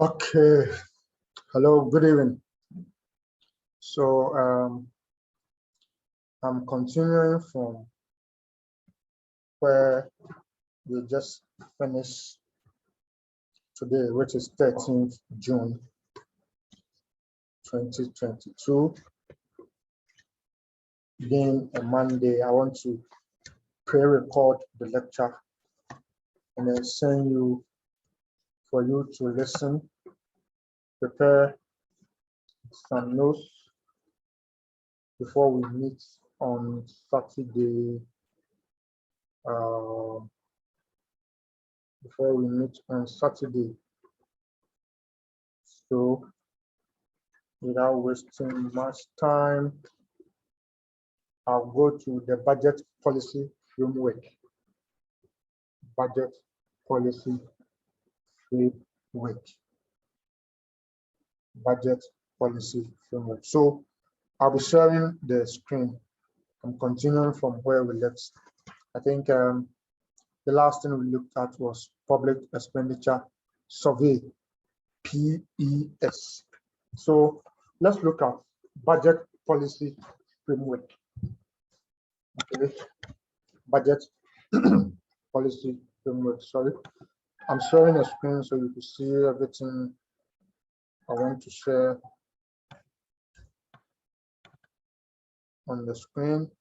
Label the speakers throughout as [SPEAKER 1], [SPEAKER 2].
[SPEAKER 1] Okay, hello, good evening. So I'm continuing from where we just finished today, which is 13th June 2022. Being a Monday, I want to pre-record the lecture and then send you for you to listen, prepare some notes before we meet on Saturday. So without wasting much time, I'll go to the budget policy framework. Budget policy framework. Budget policy framework. So I'll be sharing the screen. I'm continuing from where we left. I think the last thing we looked at was public expenditure survey, PES. So let's look at budget policy framework. Okay, budget policy framework. Sorry, I'm sharing a screen so you can see everything I want to share on the screen.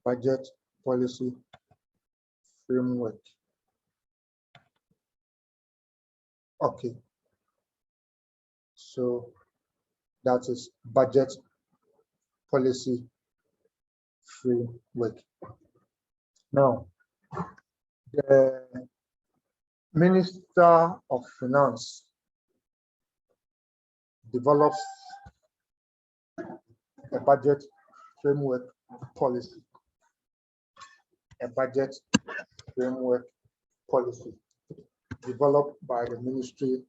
[SPEAKER 1] Budget policy framework. Okay, so that is budget policy framework. Now, the Minister of Finance develops a budget framework policy. A budget framework policy developed by the Ministry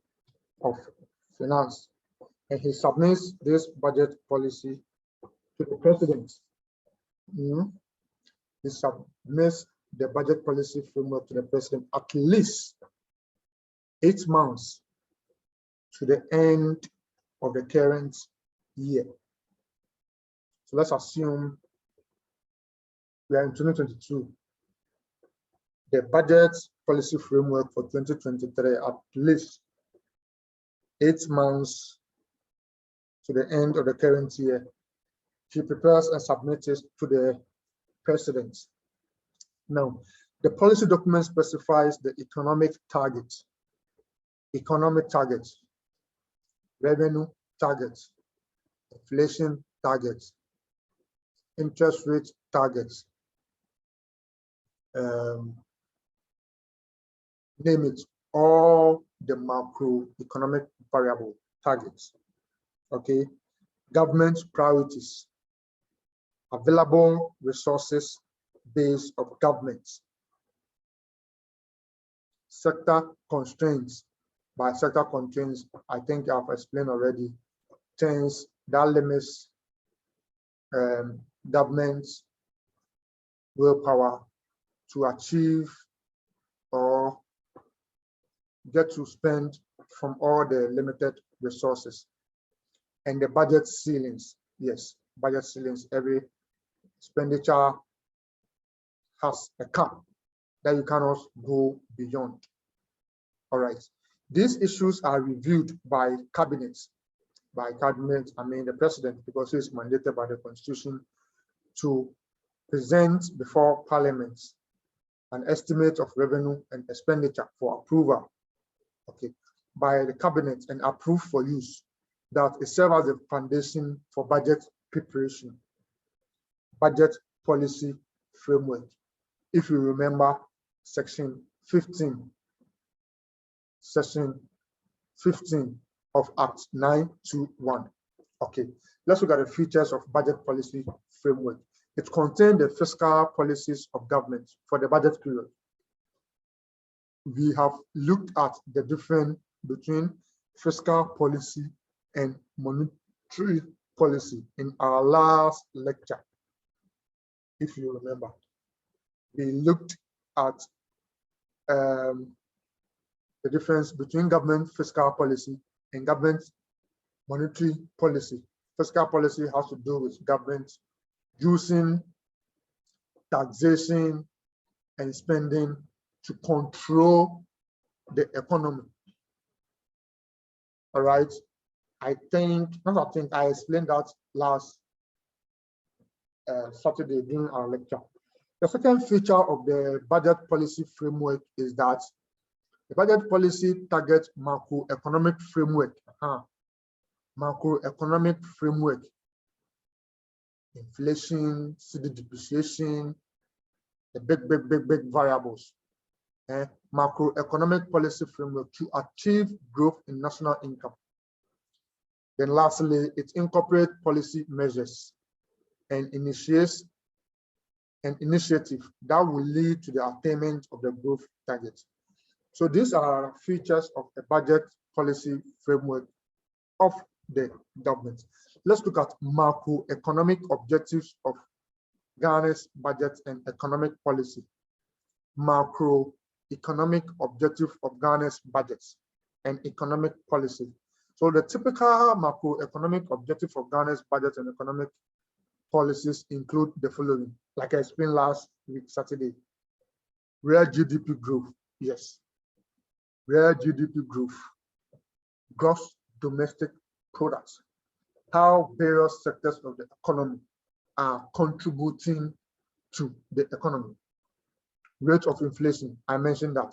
[SPEAKER 1] of Finance, and he submits this budget policy to the President. He submits the budget policy framework to the President at least 8 months to the end of the current year. So let's assume we are in 2022. The budget policy framework for 2023 at least 8 months to the end of the current year. He prepares and submits it to the President. Now, the policy document specifies the economic targets, revenue targets, inflation targets, interest rate targets, name it, all the macroeconomic variable targets. Okay, government priorities, available resources base of governments, sector constraints. By sector constraints, I think I've explained already, things that limits government's willpower to achieve or get to spend from all the limited resources. And the budget ceilings, yes, budget ceilings, every expenditure has a cap that you cannot go beyond. All right, these issues are reviewed by cabinets. By cabinet, I mean the President, because he is mandated by the Constitution to present before Parliament an estimate of revenue and expenditure for approval, okay, by the cabinet and approved for use. That it serves as a foundation for budget preparation. Budget policy framework. If you remember section 15 of Act 921. Okay, let's look at the features of budget policy framework. It contains the fiscal policies of government for the budget period. We have looked at the difference between fiscal policy and monetary policy in our last lecture, if you remember. we looked at the difference between government fiscal policy and government monetary policy. Fiscal policy has to do with government using taxation and spending to control the economy. All right. I explained that last Saturday during our lecture. The second feature of the budget policy framework is that the budget policy targets macroeconomic framework. Macroeconomic framework, inflation, cedi depreciation, the big variables. Macroeconomic policy framework to achieve growth in national income. Then lastly, it incorporates policy measures and initiates an initiative that will lead to the attainment of the growth target. So these are features of a budget policy framework of the government. Let's look at macroeconomic objectives of Ghana's budget and economic policy. Macroeconomic objective of Ghana's budgets and economic policy. So the typical macroeconomic objective of Ghana's budget and economic policies include the following, like I explained last week, Saturday. Real GDP growth, yes. Real GDP growth, gross domestic products, how various sectors of the economy are contributing to the economy. Rate of inflation, I mentioned that.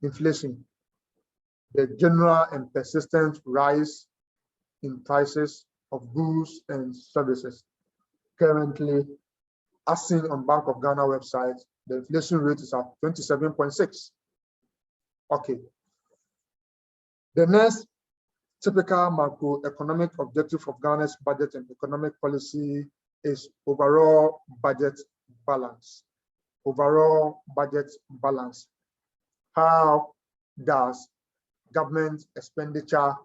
[SPEAKER 1] Inflation, the general and persistent rise in prices of goods and services. Currently, as seen on Bank of Ghana website, the inflation rate is at 27.6. Okay. The next typical macroeconomic objective of Ghana's budget and economic policy is overall budget balance. Overall budget balance. How does government expenditure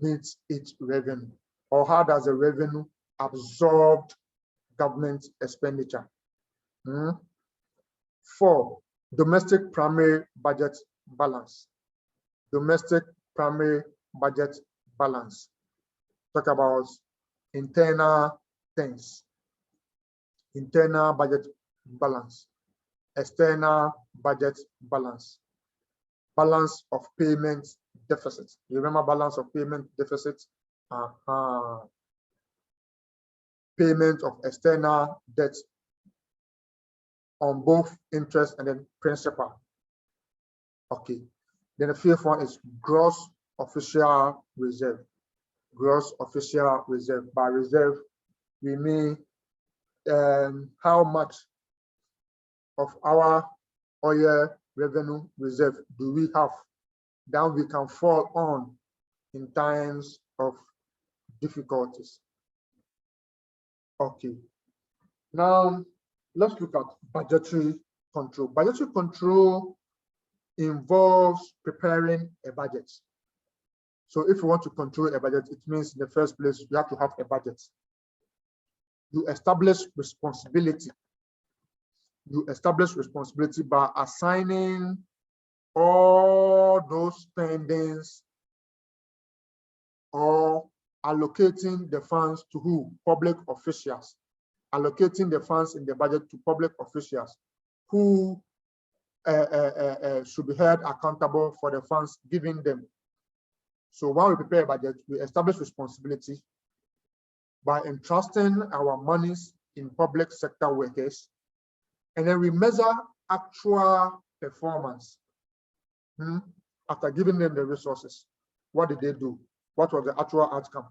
[SPEAKER 1] meet its revenue? Or how does the revenue absorb government expenditure? 4, domestic primary budget balance. Domestic primary budget balance. Talk about internal things. Internal budget balance. External budget balance. Balance of payment deficit. You remember balance of payment deficit? Payment of external debt on both interest and then principal. Okay. Then the 5th one is gross official reserve. Gross official reserve. By reserve, we mean how much of our oil revenue reserve do we have that we can fall on in times of difficulties. Okay. Now, let's look at budgetary control. Budgetary control involves preparing a budget. So if you want to control a budget, it means in the first place, you have to have a budget. You establish responsibility. You establish responsibility by assigning all those spendings or allocating the funds to who? Public officials. Allocating the funds in the budget to public officials who should be held accountable for the funds given them. So when we prepare a budget, we establish responsibility by entrusting our monies in public sector workers, and then we measure actual performance after giving them the resources. What did they do? What was the actual outcome?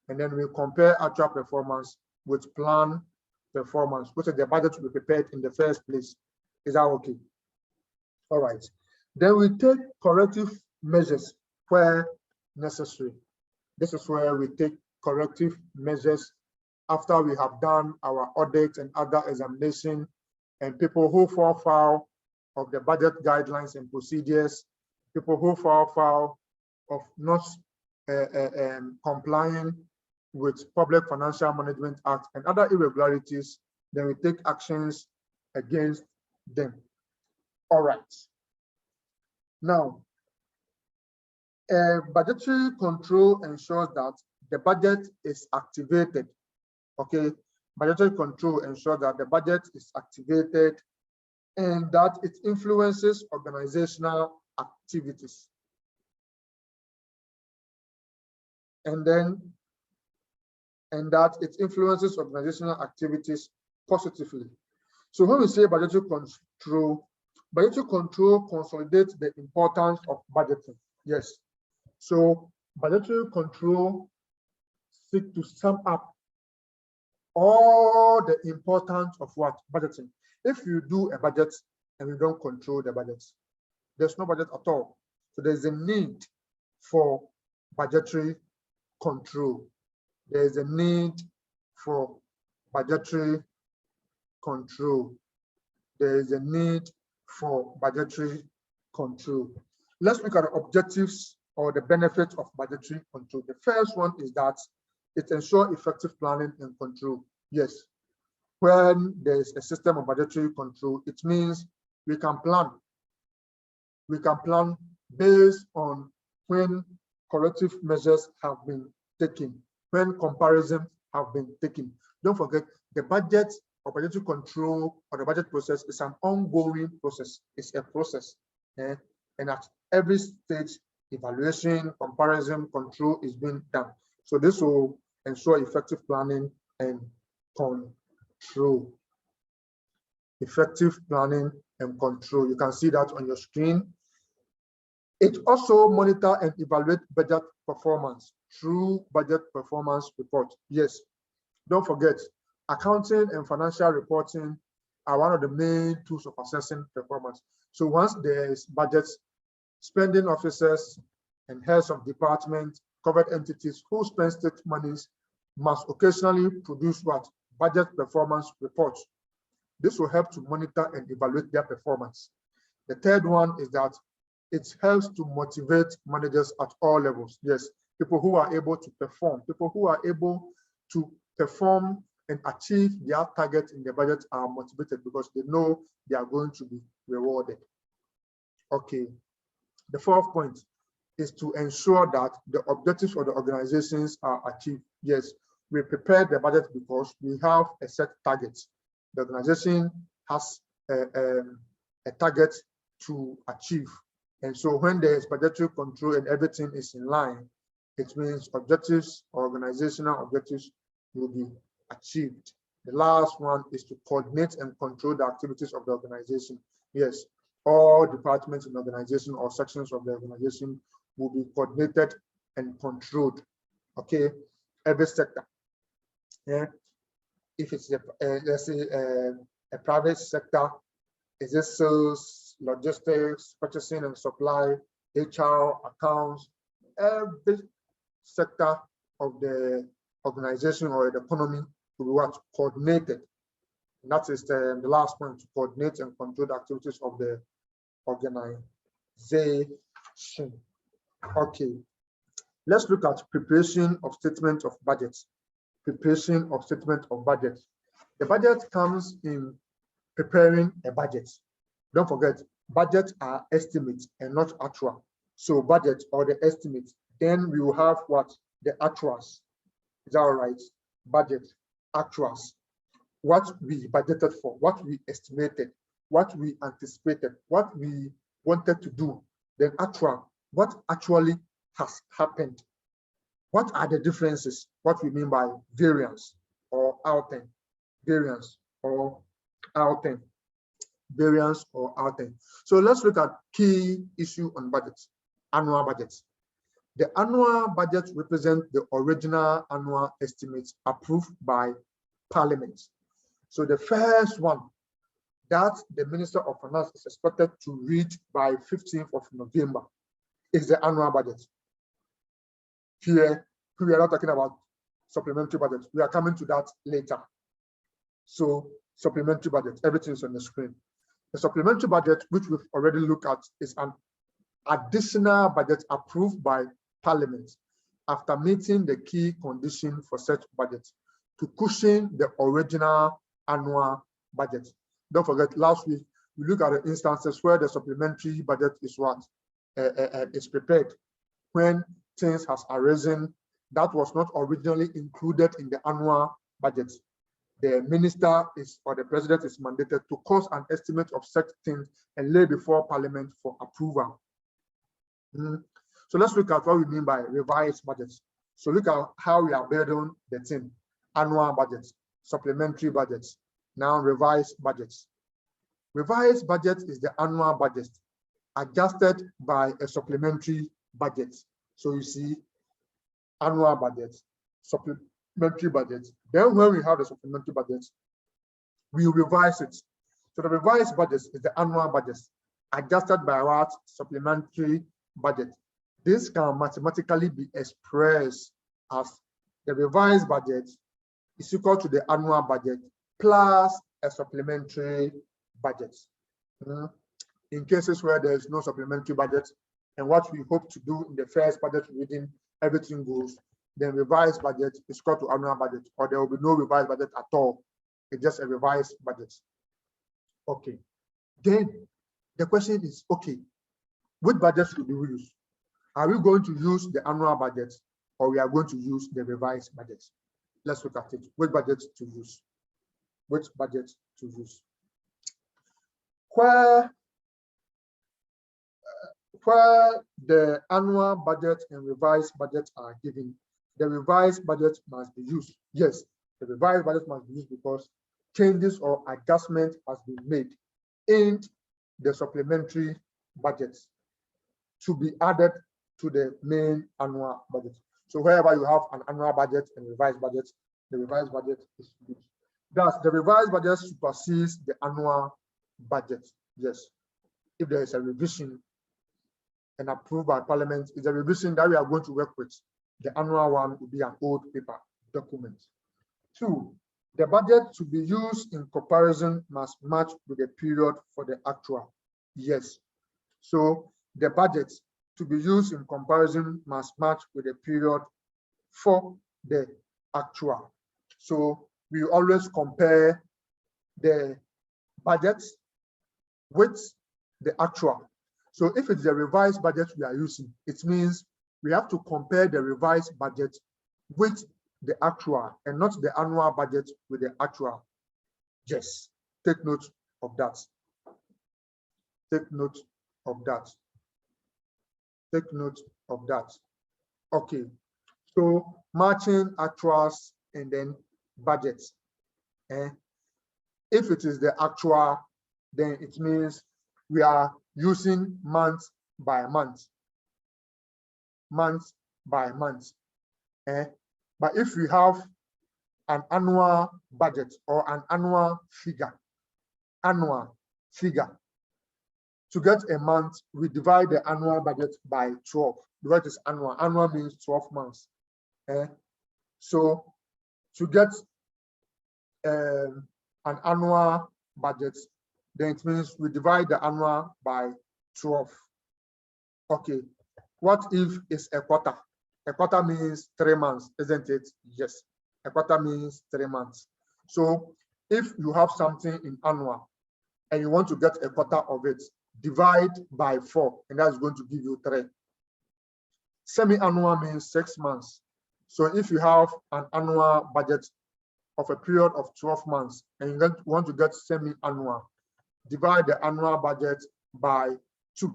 [SPEAKER 1] And then we compare actual performance with planned performance, which is the budget to be prepared in the first place. Is that okay? All right. Then we take corrective measures where necessary. This is where we take corrective measures after we have done our audit and other examination, and people who fall foul of the budget guidelines and procedures, people who fall foul of not complying with Public Financial Management Act and other irregularities, then we take actions against them. All right. Now, budgetary control ensures that the budget is activated. Okay, budgetary control ensures that the budget is activated and that it influences organizational activities. And that it influences organizational activities positively. So when we say budgetary control consolidates the importance of budgeting. Yes. So budgetary control seeks to sum up all the importance of what? Budgeting. If you do a budget and you don't control the budget, there's no budget at all. So there's a need for budgetary control. There's a need for budgetary control. There is a need for budgetary control. Let's look at the objectives or the benefits of budgetary control. The first one is that it ensures effective planning and control. Yes, when there is a system of budgetary control, it means we can plan. We can plan based on when corrective measures have been taken, when comparisons have been taken. Don't forget, the budget or budgetary control or the budget process is an ongoing process. It's a process. And at every stage, evaluation, comparison, control is being done. So this will ensure effective planning and control. Effective planning and control. You can see that on your screen. It also monitor and evaluate budget performance through budget performance report. Yes, don't forget, accounting and financial reporting are one of the main tools of assessing performance. So once there is budgets, spending officers and heads of department, covered entities who spend state monies must occasionally produce what? Budget performance reports. This will help to monitor and evaluate their performance. The third one is that it helps to motivate managers at all levels. Yes, people who are able to perform, and achieve their target in the budget are motivated because they know they are going to be rewarded. Okay, the fourth point is to ensure that the objectives of the organizations are achieved. Yes, we prepare the budget because we have a set target. The organization has a target to achieve. And so when there is budgetary control and everything is in line, it means objectives, organizational objectives will be achieved. The last one is to coordinate and control the activities of the organization. Yes, all departments in the organization or sections of the organization will be coordinated and controlled. Okay, every sector. Yeah, if it's let's say a private sector, is it sales, logistics, purchasing and supply, HR, accounts, every sector of the organization or the economy will be what? Coordinated. And that is the last point, to coordinate and control the activities of the organization. Okay, let's look at preparation of statement of budget. Preparation of statement of budget. The budget comes in preparing a budget. Don't forget, budgets are estimates and not actual. So budget or the estimate, then we will have what? The actuals. Is that all right? Budget, actuals. What we budgeted for, what we estimated, what we anticipated, what we wanted to do. Then actual, what actually has happened. What are the differences? What we mean by variance or outing. Variance or outing. Variance or outing. So let's look at key issue on budgets, annual budgets. The annual budget represents the original annual estimates approved by Parliament. So the first one that the Minister of Finance is expected to read by 15th of November is the annual budget. Here, we are not talking about supplementary budget. We are coming to that later. So supplementary budget, everything is on the screen. The supplementary budget, which we've already looked at, is an additional budget approved by Parliament after meeting the key condition for such budget to cushion the original annual budget. Don't forget, last week, we look at the instances where the supplementary budget is what? Is prepared. When things has arisen that was not originally included in the annual budget. The minister is, or the president is mandated to cause an estimate of such things and lay before parliament for approval. So let's look at what we mean by revised budgets. So look at how we are building the thing: annual budgets, supplementary budgets, now revised budgets. Revised budget is the annual budget adjusted by a supplementary budget. So you see, annual budget, supplementary budget. Then when we have the supplementary budget, we revise it. So the revised budget is the annual budget adjusted by what? Supplementary budget. This can mathematically be expressed as the revised budget is equal to the annual budget plus a supplementary budget. In cases where there is no supplementary budget, and what we hope to do in the first budget reading, everything goes, then revised budget is equal to annual budget, or there will be no revised budget at all. It's just a revised budget. Okay. Then the question is, okay, which budget should we use? Are we going to use the annual budget, or we are going to use the revised budget? Let's look at it. Which budget to use? Which budget to use? Where the annual budget and revised budget are given, the revised budget must be used. Yes, the revised budget must be used because changes or adjustments has been made in the supplementary budgets to be added to the main annual budget. So wherever you have an annual budget and revised budget, the revised budget is used. Thus, the revised budget supersedes the annual budget. Yes, if there is a revision and approved by parliament, it's a revision that we are going to work with. The annual one will be an old paper document. 2, the budget to be used in comparison must match with the period for the actual. Yes, so the budget to be used in comparison must match with the period for the actual. So we always compare the budget with the actual. So if it's the revised budget we are using, it means we have to compare the revised budget with the actual and not the annual budget with the actual. Yes, take note of that. Take note of that. Take note of that. Okay, so matching actuals and then budgets. If it is the actual, then it means we are using month by month. Month by month. But if we have an annual budget or an annual figure, to get a month, we divide the annual budget by 12. What is annual? Annual means 12 months. So to get an annual budget, then it means we divide the annual by 12. Okay, what if it's a quarter? A quarter means 3 months, isn't it? Yes, a quarter means 3 months. So if you have something in annual and you want to get a quarter of it, divide by 4, and that's going to give you 3. Semi-annual means 6 months. So if you have an annual budget of a period of 12 months and you want to get semi-annual, divide the annual budget by 2.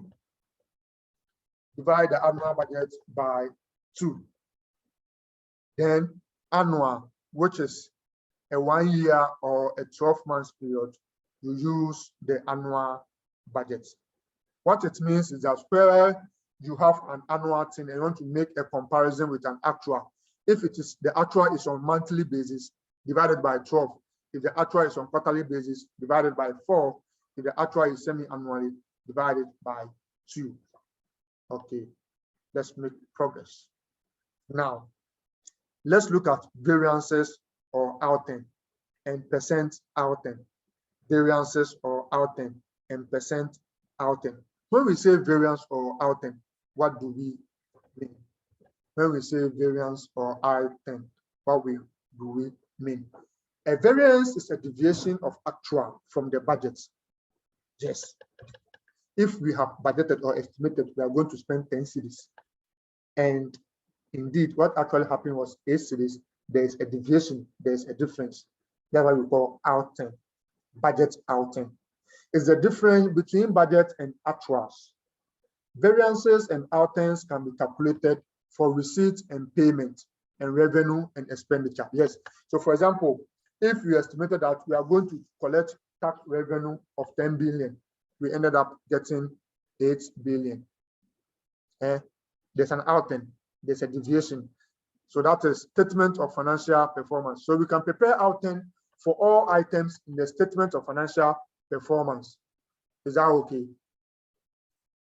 [SPEAKER 1] Divide the annual budget by 2. Then annual, which is a 1 year or a 12 months period, you use the annual budget. What it means is that where you have an annual thing and you want to make a comparison with an actual, if it is the actual is on monthly basis, divided by 12. If the actual is on quarterly basis, divided by 4. If the actual is semi-annually, divided by 2. Okay, let's make progress. Now, let's look at variances or outing and percent outing. Variances or outing and percent outing. When we say variance or outing, what do we mean? When we say variance or outing, what do we mean? A variance is a deviation of actual from the budget. Yes. If we have budgeted or estimated we are going to spend 10 cedis, and indeed what actually happened was 8 cedis, there is a deviation, there is a difference. That's what we call outing, budget outing. It's the difference between budget and actuals. Variances and outings can be calculated for receipts and payment and revenue and expenditure. Yes. So for example, if we estimated that we are going to collect tax revenue of 10 billion, we ended up getting 8 billion. There's an outing, there's a deviation. So that is statement of financial performance. So we can prepare outing for all items in the statement of financial performance. Is that okay?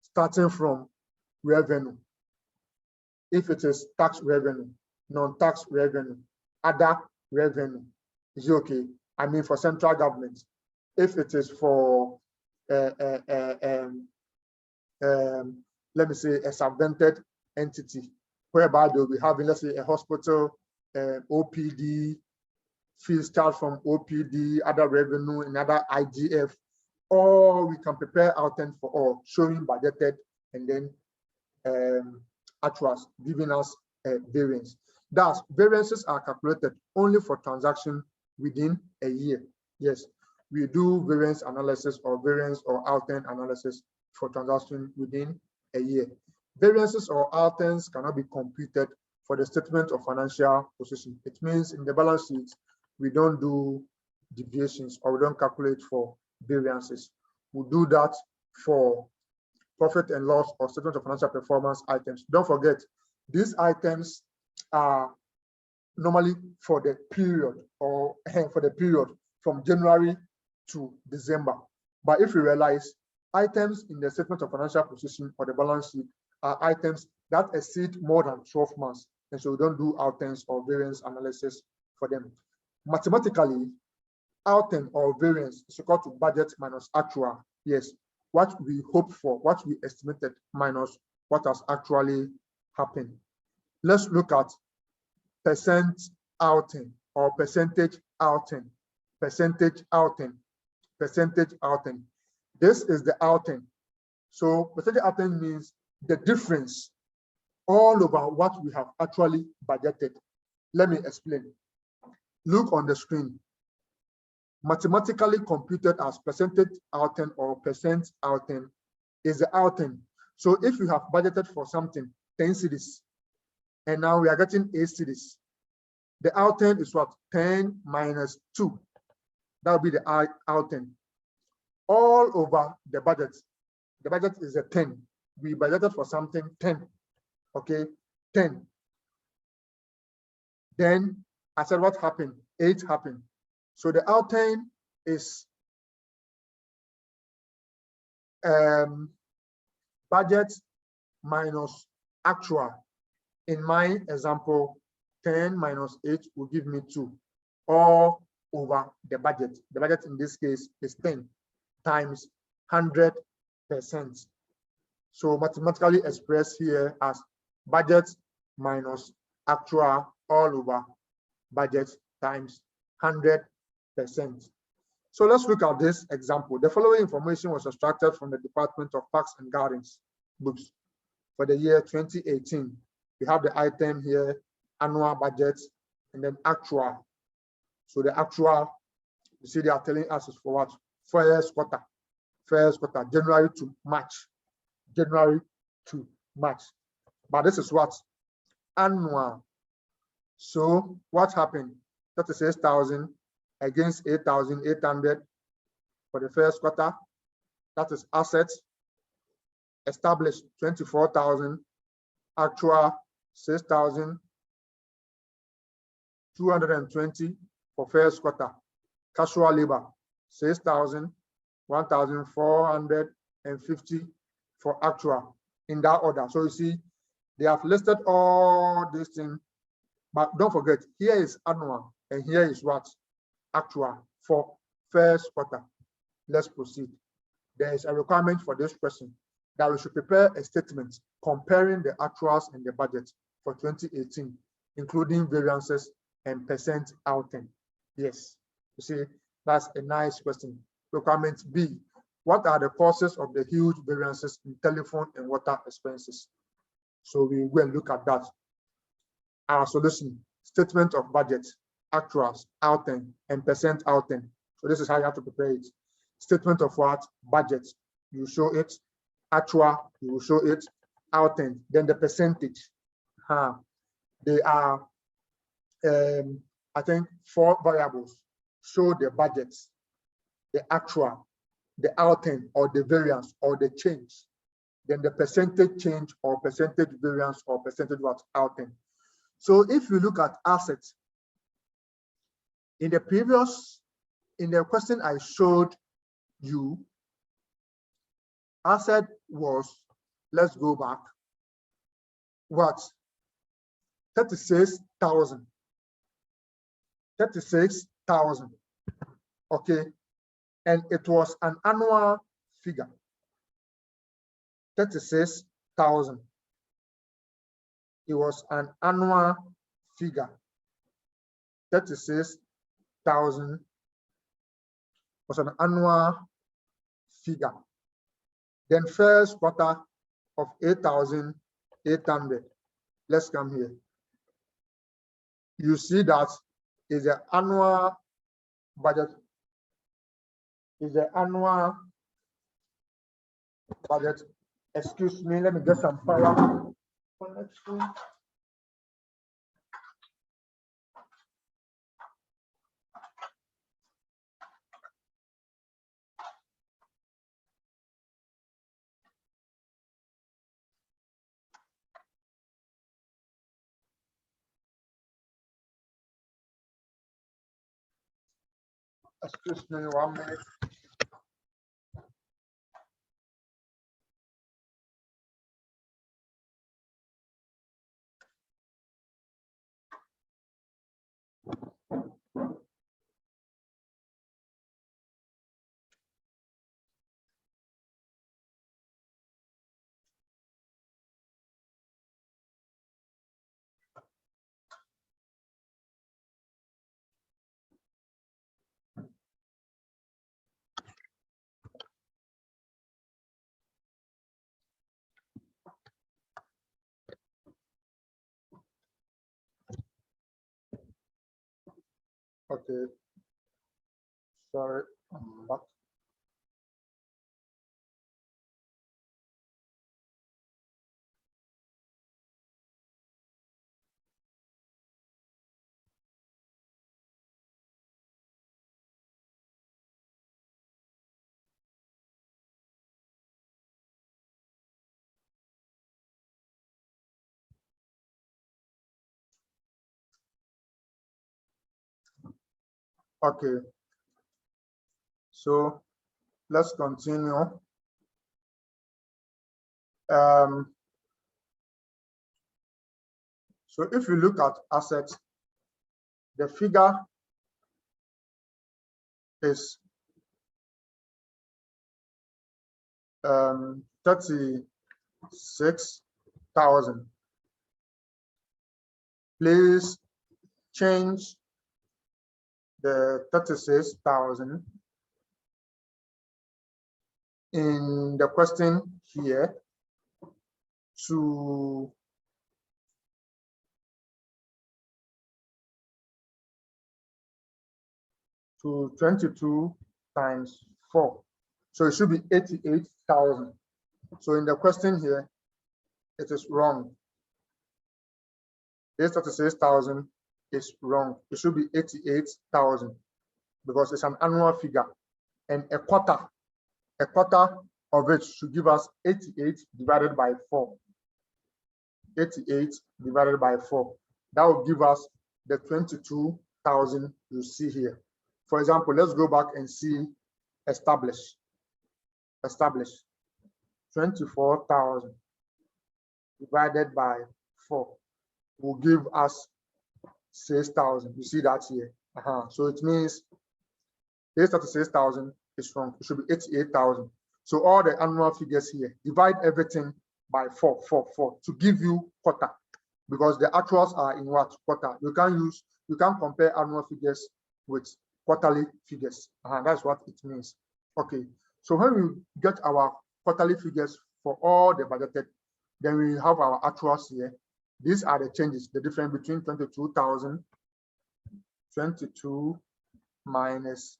[SPEAKER 1] Starting from revenue. If it is tax revenue, non-tax revenue, other revenue, is it okay? I mean, for central government. If it is for let me say a subvented entity, whereby they'll be having, let's say, a hospital, OPD, fees start from OPD, other revenue, and other IGF, or we can prepare outline for all, showing budgeted and then actuals, giving us a variance. Thus, variances are calculated only for transaction within a year. Yes, we do variance analysis or variance or outline analysis for transaction within a year. Variances or outings cannot be computed for the statement of financial position. It means in the balance sheet, we don't do deviations or we don't calculate for variances. We do that for profit and loss or statement of financial performance items. Don't forget, these items are normally for the period or for the period from January to December. But if you realize, items in the statement of financial position or the balance sheet are items that exceed more than 12 months. And so we don't do outings or variance analysis for them. Mathematically, outing or variance is equal to budget minus actual. Yes, what we hope for, what we estimated minus what has actually happened. Let's look at percent outing or percentage outing, percentage outing, percentage outing. This is the outing. So percentage outing means the difference all over what we have actually budgeted. Let me explain. Look on the screen. Mathematically computed as percentage outing or percent outing is the outing. So if you have budgeted for something 10 cedis and now we are getting 8 cedis, the outing is what? 10 minus 2. That will be the outing. All over the budget. The budget is a 10. We budgeted for something 10. Okay, 10. Then I said what happened? 8 happened. So the outing is budget minus actual. In my example, 10 minus 8 will give me 2, all over the budget. The budget in this case is 10 times 100%. So mathematically expressed here as budget minus actual all over budget times 100%. So let's look at this example. The following information was extracted from the Department of Parks and Gardens books for the year 2018. We have the item here, annual budget, and then actual. So the actual, you see they are telling us is for what? First quarter, January to March, January to March. But this is what? Annual. So what happened? 36,000 against 8,800 for the first quarter. That is assets. Established 24,000. Actual 6,220 for first quarter. Casual labor 6,000, 1,450 for actual in that order. So you see, they have listed all these things, but don't forget, here is annual and here is what? Actual for first quarter. Let's proceed. There is a requirement for this question that we should prepare a statement comparing the actuals and the budget for 2018, including variances and percent outing. Yes, You see, that's a nice question. Requirement B, what are the causes of the huge variances in telephone and water expenses? So we will look at that. Our solution, statement of budget, actuals, outing, and percent outing. So this is how you have to prepare it. Statement of what? Budget, you show it. Actual, you will show it. Outing, then the percentage. They are, I think, 4 variables. Show the budgets, the actual, the outing or the variance or the change, then the percentage change or percentage variance or percentage what outing. So if you look at assets, in the question I showed you, asset was, let's go back, what? 36,000. 36,000. Okay. And it was an annual figure. 36,000. It was an annual figure. 36,000 was an annual figure. Then first quarter of 8,800. Let's come here. You see that is the annual budget. Is the annual budget. Excuse me, let me get some power connection. Excuse me 1 minute. Okay. Sorry, I'm back. Okay. So let's continue. So if you look at assets, the figure is 36,000. Please change the 36,000 in the question here to 22 times 4. So it should be 88,000. So in the question here, it is wrong. This 36,000 is wrong. It should be 88,000 because it's an annual figure, and a quarter of it should give us 88 divided by 4. 88 divided by 4. That will give us the 22,000 you see here. For example, let's go back and see establish. 24,000 divided by 4 will give us 6,000. You see that here. So it means this 36,000 is wrong. It should be 88,000. So all the annual figures here, divide everything by 4 to give you quarter, because the actuals are in what? Quarter. You can't compare annual figures with quarterly figures. That's what it means. Okay, so when we get our quarterly figures for all the budgeted, then we have our actuals here. These are the changes, the difference between 22 minus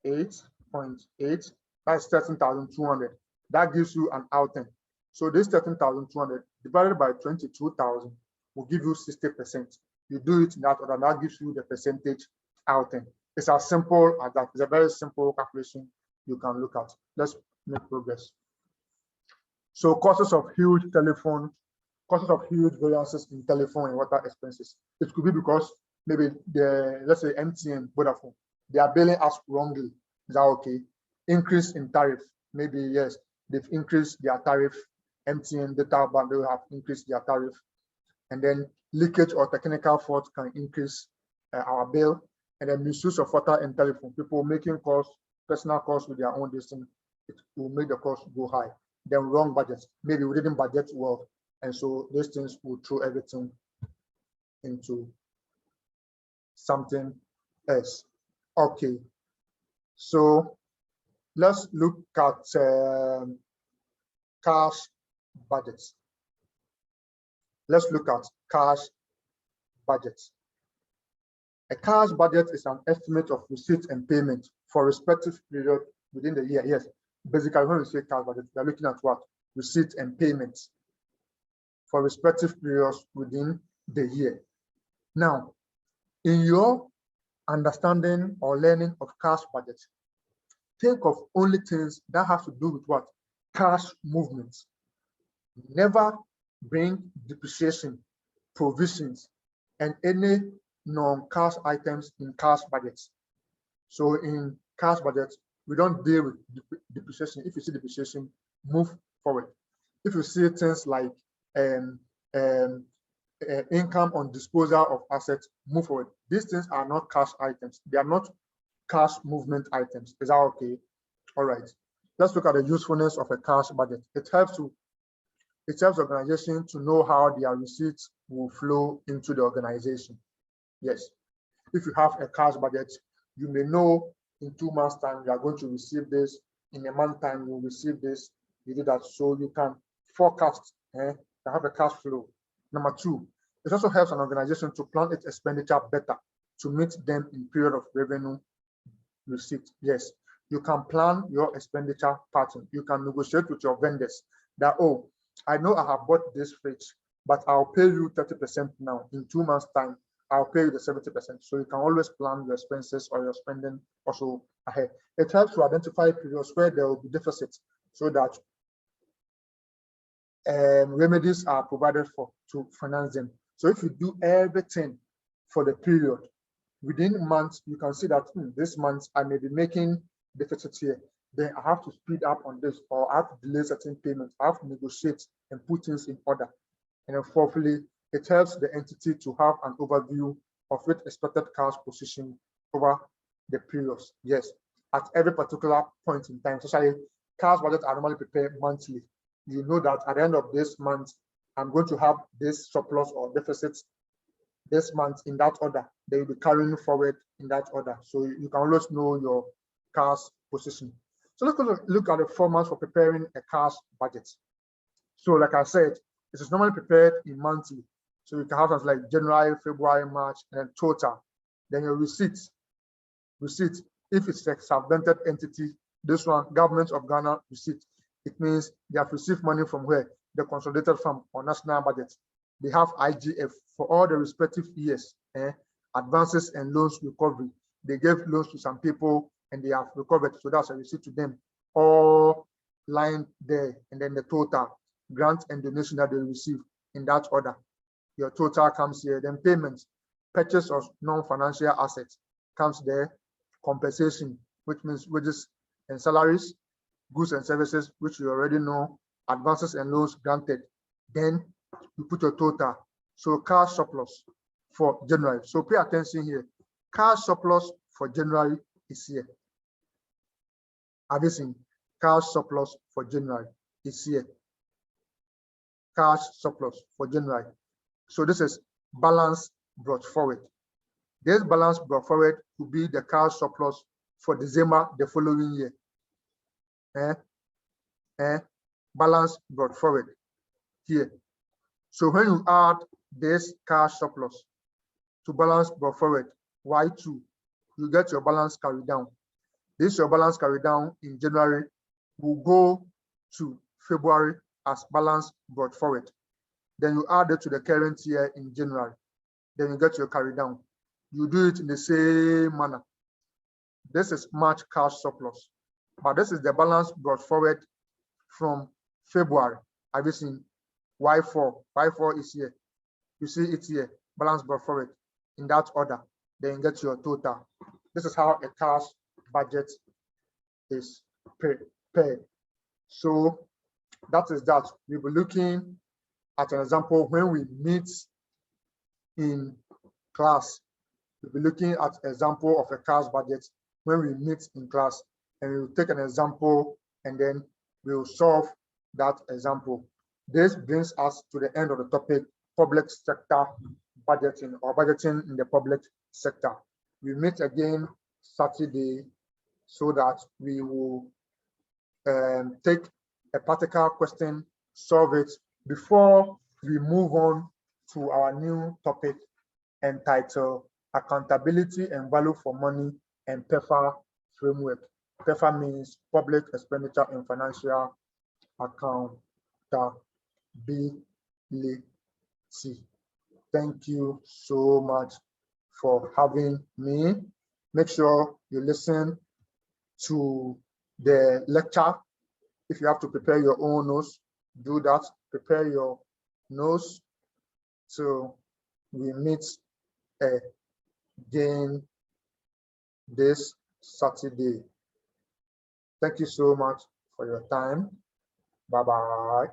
[SPEAKER 1] 8.8, that's 13,200. That gives you an outing. So this 13,200 divided by 22,000 will give you 60%. You do it in that order, that gives you the percentage outing. It's as simple as that. It's a very simple calculation you can look at. Let's make progress. So costs of huge variances in telephone and water expenses. It could be because maybe let's say MTN, Vodafone, they are billing us wrongly. Is that okay? Increase in tariff. Maybe yes, they've increased their tariff. MTN data bundle have increased their tariff. And then leakage or technical fault can increase our bill. And then misuse of water and telephone. People making calls, personal calls with their own distance, it will make the cost go high. Then wrong budget. Maybe we didn't budget well. And so these things will throw everything into something else. Okay. So let's look at cash budgets. Let's look at cash budgets. A cash budget is an estimate of receipts and payment for respective period within the year. Yes, basically when we say cash budget, we're looking at what? Receipts and payments for respective periods within the year. Now, in your understanding or learning of cash budget, think of only things that have to do with what? Cash movements. Never bring depreciation, provisions, and any non-cash items in cash budgets. So in cash budgets, we don't deal with depreciation. If you see depreciation, move forward. If you see things like income on disposal of assets, move forward. These things are not cash items. They are not cash movement items. Is that okay? All right. Let's look at the usefulness of a cash budget. It helps the organization to know how their receipts will flow into the organization. Yes. If you have a cash budget, you may know in 2 months' time you are going to receive this. In a month's time, you will receive this. You do that so you can forecast to have a cash flow. Number 2, it also helps an organization to plan its expenditure better to meet them in period of revenue receipt. Yes, you can plan your expenditure pattern. You can negotiate with your vendors that, oh, I know I have bought this fridge, but I'll pay you 30% now. In 2 months' time, I'll pay you the 70%. So you can always plan your expenses or your spending also ahead. It helps to identify periods where there will be deficits so that remedies are provided for to finance them. So if you do everything for the period, within months, you can see that this month I may be making deficits here. Then I have to speed up on this, or I have to delay certain payments. I have to negotiate and put things in order. And then fourthly, it helps the entity to have an overview of its expected cash position over the periods. Yes, at every particular point in time, especially cash budgets are normally prepared monthly. You know that at the end of this month, I'm going to have this surplus or deficits this month in that order. They will be carrying forward in that order. So you can always know your cash position. So let's look at the formats for preparing a cash budget. So like I said, this is normally prepared in monthly. So you can have things like January, February, March, and then total. Then your receipts. Receipt, if it's a subvented entity, this one, Government of Ghana receipt. It means they have received money from where? The Consolidated Fund or National Budget. They have IGF for all the respective years, advances and loans recovery. They gave loans to some people and they have recovered. So that's a receipt to them, all lying there. And then the total, grant and donation that they receive in that order. Your total comes here. Then payments, purchase of non-financial assets comes there. Compensation, which means wages and salaries, goods and services, which you already know, advances and loans granted. Then you put your total. So cash surplus for January. So pay attention here. Cash surplus for January is here. Have you seen? Cash surplus for January is here. Cash surplus for January. So this is balance brought forward. This balance brought forward could be the cash surplus for December the following year. Balance brought forward here. So when you add this cash surplus to balance brought forward, Y2, you get your balance carried down. This your balance carried down in January will go to February as balance brought forward. Then you add it to the current year in January. Then you get your carry down. You do it in the same manner. This is March cash surplus, but this is the balance brought forward from February. Have you seen Y4? Y4 is here. You see it here, balance brought forward in that order. Then you get your total. This is how a cash budget is prepared. So that is that. We'll be looking at an example when we meet in class. We'll be looking at an example of a cash budget when we meet in class, and we'll take an example and then we'll solve that example. This brings us to the end of the topic, public sector budgeting or budgeting in the public sector. We meet again Saturday so that we will take a particular question, solve it before we move on to our new topic entitled Accountability and Value for Money and PEFA Framework. PEFA means Public Expenditure and Financial Accountability. Thank you so much for having me. Make sure you listen to the lecture. If you have to prepare your own notes, do that. Prepare your notes. So we meet again this Saturday. Thank you so much for your time. Bye-bye.